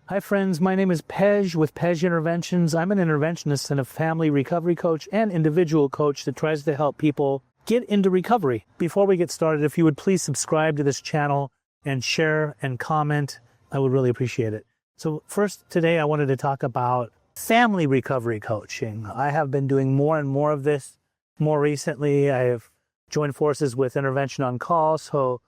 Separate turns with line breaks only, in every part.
Hi friends, my name is Pej with Pej Interventions. I'm an interventionist and a family recovery coach and individual coach that tries to help people get into recovery. Before we get started, if you would please subscribe to this channel and share and comment, I would really appreciate it. So first, today I wanted to talk about family recovery coaching. I have been doing more and more of this. More recently, I have joined forces with Intervention on Call, so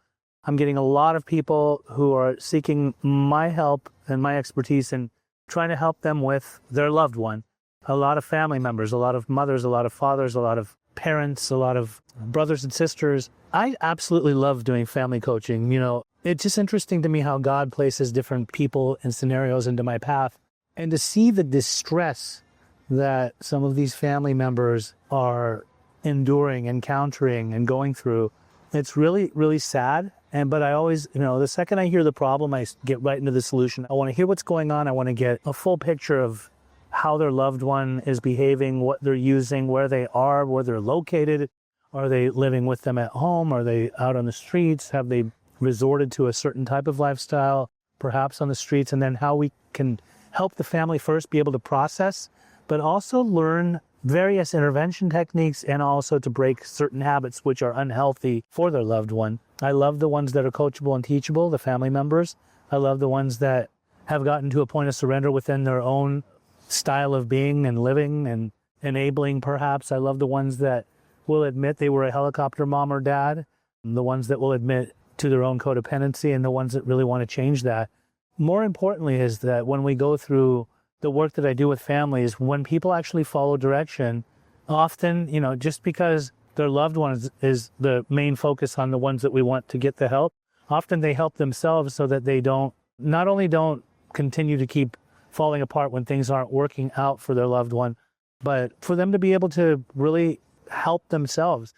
I'm getting a lot of people who are seeking my help and my expertise in trying to help them with their loved one. A lot of family members, a lot of mothers, a lot of fathers, a lot of parents, a lot of brothers and sisters. I absolutely love doing family coaching. You know, it's just interesting to me how God places different people and scenarios into my path. And to see the distress that some of these family members are enduring, encountering, and going through, it's really, really sad. But I always, the second I hear the problem, I get right into the solution. I want to hear what's going on. I want to get a full picture of how their loved one is behaving, what they're using, where they are, where they're located. Are they living with them at home? Are they out on the streets? Have they resorted to a certain type of lifestyle, perhaps on the streets? And then how we can help the family first be able to process, but also learn various intervention techniques and also to break certain habits which are unhealthy for their loved one. I love the ones that are coachable and teachable, the family members. I love the ones that have gotten to a point of surrender within their own style of being and living and enabling, perhaps. I love the ones that will admit they were a helicopter mom or dad, and the ones that will admit to their own codependency, and the ones that really want to change that. More importantly is that when we go through the work that I do with families, when people actually follow direction, often, just because their loved one is the main focus on the ones that we want to get the help, often they help themselves so that they not only don't continue to keep falling apart when things aren't working out for their loved one, but for them to be able to really help themselves,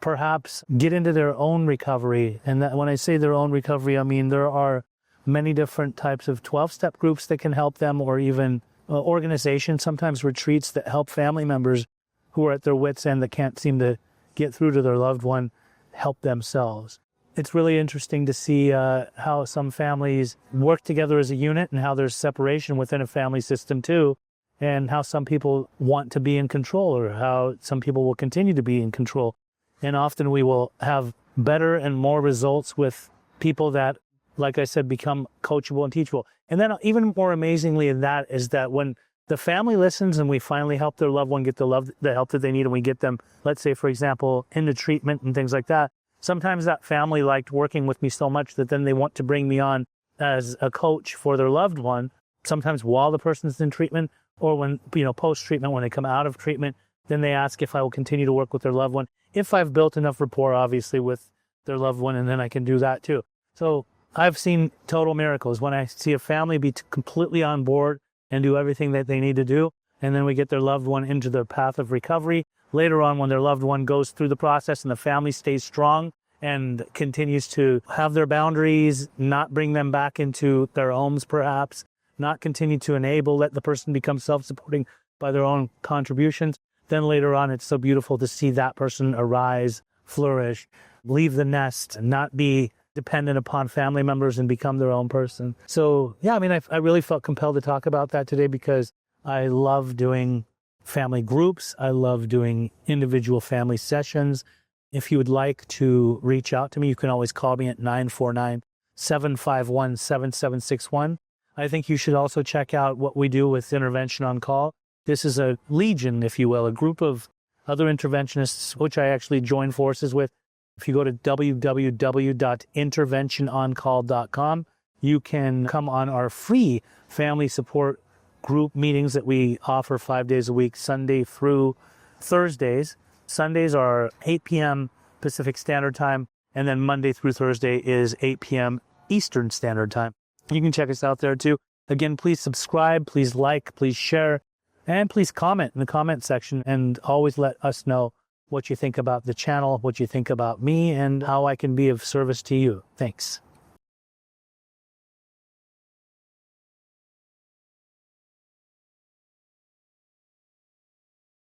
perhaps get into their own recovery. And that, when I say their own recovery, I mean there are many different types of 12-step groups that can help them, or even organizations, sometimes retreats that help family members who are at their wits' end that can't seem to get through to their loved one, help themselves. It's really interesting to see how some families work together as a unit and how there's separation within a family system too, and how some people want to be in control or how some people will continue to be in control. And often we will have better and more results with people that, like I said, become coachable and teachable. And then even more amazingly in that is that when the family listens and we finally help their loved one get the help that they need, and we get them, let's say, for example, into treatment and things like that, sometimes that family liked working with me so much that then they want to bring me on as a coach for their loved one, sometimes while the person's in treatment, or when, post-treatment, when they come out of treatment, then they ask if I will continue to work with their loved one. If I've built enough rapport, obviously, with their loved one, and then I can do that too. So I've seen total miracles when I see a family be completely on board and do everything that they need to do, and then we get their loved one into the path of recovery. Later on, when their loved one goes through the process and the family stays strong and continues to have their boundaries, not bring them back into their homes perhaps, not continue to enable, let the person become self-supporting by their own contributions, then later on it's so beautiful to see that person arise, flourish, leave the nest, and not be dependent upon family members and become their own person. So yeah, I really felt compelled to talk about that today because I love doing family groups. I love doing individual family sessions. If you would like to reach out to me, you can always call me at 949-751-7761. I think you should also check out what we do with Intervention on Call. This is a legion, if you will, a group of other interventionists, which I actually join forces with. If you go to www.interventiononcall.com, you can come on our free family support group meetings that we offer 5 days a week, Sunday through Thursdays. Sundays are 8 p.m. Pacific Standard Time, and then Monday through Thursday is 8 p.m. Eastern Standard Time. You can check us out there too. Again, please subscribe, please like, please share, and please comment in the comment section, and always let us know what you think about the channel, what you think about me, and how I can be of service to you. Thanks.